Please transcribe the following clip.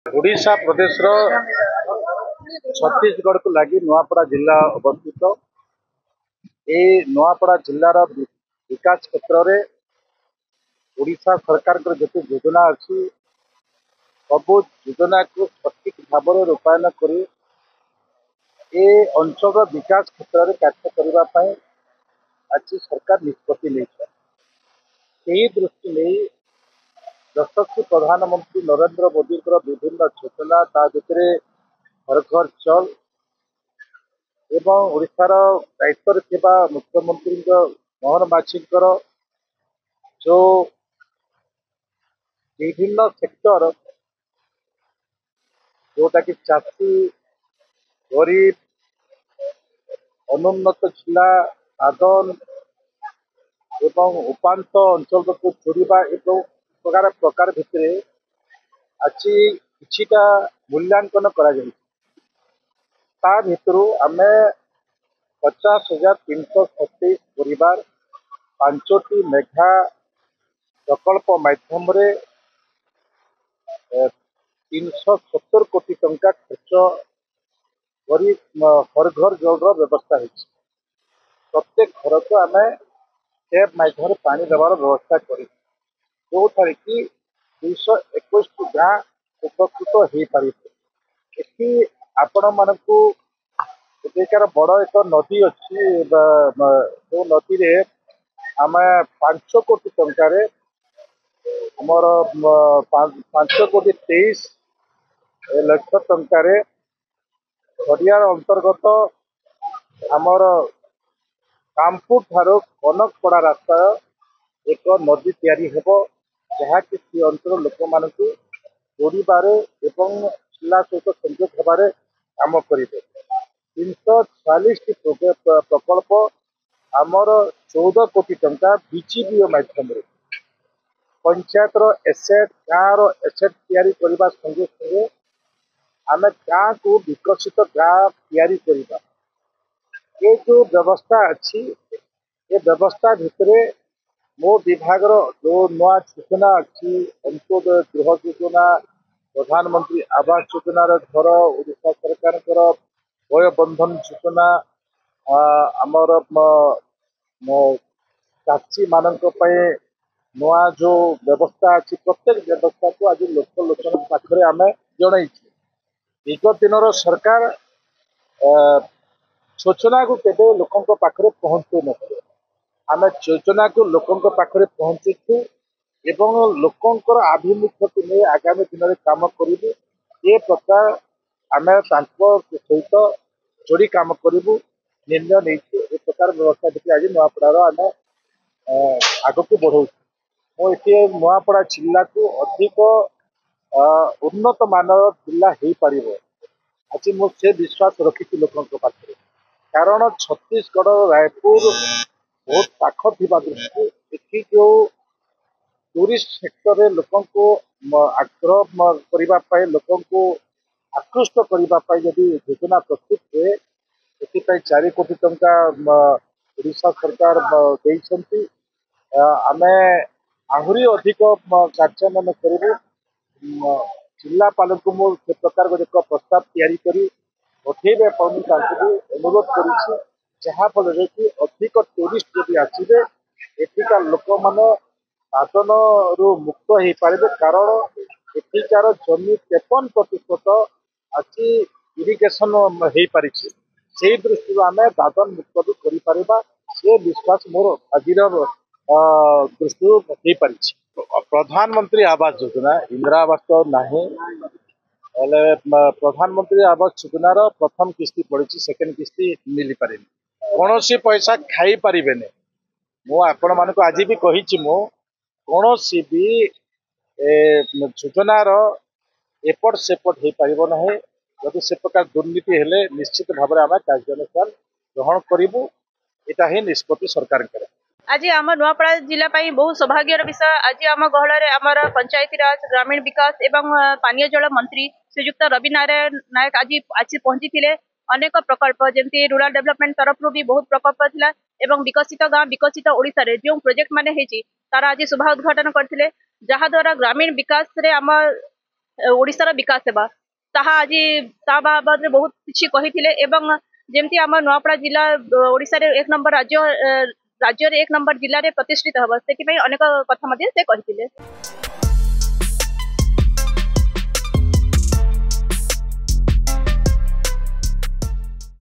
ओडिशा प्रदेश छत्तीसगढ़ को लगी नुआपड़ा जिला अवस्थित। ये नुआपड़ा जिलार विकास क्षेत्र में ओडिशा सरकार जो योजना अच्छी सब योजना को सठिक भाव में रूपायन कर अंचल विकास क्षेत्र में कार्य करने आज सरकार निष्पत्ति नहीं दृष्टि नहीं यशस्वी प्रधानमंत्री नरेंद्र मोदी विभिन्न योजना ता भितर घर घर चल एवं ओडिशार दायित्व थिबा मुख्यमंत्री मोहन माझी जो विभिन्न सेक्टर जोटा कि चाषी गरीब अनुन्नत जिला आदन एवं उपात अंचल को जोड़वा एवं प्रकार प्रकार भितर आज किछिटा मूल्यांकन करा आम 50,327 परिवार 5टी मेघा प्रकल्प माध्यम 370 कोटी टंका खर्च करी हर घर जल व्यवस्था है। प्रत्येक घर को आम टैप माध्यम पानी देवार व्यवस्था कर जो थे कि 221 गाँ उपकृत हो पारे। ये आपण मानक एकार बड़ एक नदी अच्छी जो नदी रे आम 5 कोटी टंकार आमर 5,23 लक्ष टंकार खड़ियार अंतर्गत आमर कामपुर ठारो कनकपड़ा रास्ता एक नदी तैयारी हेबो जहाँकि सी अंचल लोक मानक जोड़बारे एवं जिला सहित संयोग होबारे काम करेंगे। 346 प्रकल्प आमर 14 कोटी टंका बीजीबीओ माध्यम पंचायतर एसेट गाँव एसेट तैयारी करने संगे संगे आम गाँ को विकसित गाँ तैयारी करवा ये जो व्यवस्था अच्छी ये व्यवस्था भितर मो विभाग जो नुआ योजना अच्छी अंत्योदय गृह योजना प्रधानमंत्री आवास योजनार घर ओडिशा सरकार वय बंधन योजना आमर चाषी मानक नुआ जो व्यवस्था अच्छी प्रत्येक व्यवस्था को आज लोचन पाखे आम जन विगत दिन सरकार योजना को केवे लोकों पाखे पहुँचु न आम योजना को लोकों पाखे पहुँचु एवं लोकंर आभिमुख्य को नहीं आगामी दिन में कम करूँ ये प्रकार आम सहित जोड़ी कम करूँ निर्णय नहीं ए प्रकार व्यवस्था देखिए आज नुआपड़ार आम आग को बढ़ाऊ ये नुआपड़ा जिला को अधिक उन्नत मानर जिला हो पार आज मुझे विश्वास रखी लोकों पाखे कारण छत्तीसगढ़ रायपुर बहुत पाख थी दृष्टि ये जो टूरिस्ट सेक्टर लोकों को आग्रह करने लोकों को आकृष्ट करने यदि योजना प्रस्तुत हुए ये 4 कोटी टंका ओडिशा सरकार देइछंती आम आहरी अधिक कार्यान्वयन करूँ जिलापाल को मुझे प्रकार एक प्रस्ताव तैयारी करी पठेबे अनुरोध कर जहाँफल कि अधिक टूरिस्ट जब आसवे एठिका लोक मैंने आतन रु मुक्त हो पारे कारण एठिकार जमी 53% आज इरिगेशन हो पारी से दृष्टि आम दादन मुक्त भी कर विश्वास मोर आज दृष्टि हो पारी। प्रधानमंत्री आवास योजना इंदिरा आवास तो नहीं प्रधानमंत्री आवास योजनार प्रथम किस्ती पड़ी सेकेंड किस्ती मिल पारे कौन सी पैसा खाई पारे मुझे मान को आज भी कही कौन भी योजनार एपट सेपट हो पार ना जदि से प्रकार दुर्नीति हेले निश्चित भाव में आम कार्यानुष्ठान ग्रहण करूँ यहाँ ही निष्पत्ति सरकार करे। आज आम नुआपड़ा जिला बहुत सौभाग्यर विषय आज आम गहल आमर पंचायती राज ग्रामीण विकास एवं पानीय जल मंत्री श्रीजुक्त रवि नारायण नायक आज पहुंची अनेक प्रकल्प जमी रूराल डेवलपमेंट तरफ भी बहुत प्रकल्प थिला एवं विकसित गाँ विकसित ओडिशा रे जो प्रोजेक्ट माने हेची तार आज शुभ उद्घाटन करथिले जहा द्वारा ग्रामीण विकास रे आम ओडिशार विकास हेबा ताहा आज ता बाबद बहुत किछि कहिथिले एवं जेमती आम नुआपड़ा जिला ओडिशा रे 1 नंबर राज्य रे 1 नंबर जिल्ला रे प्रतिष्ठित हबा सेति पई अनेक कथा मध्ये से कहिथिले।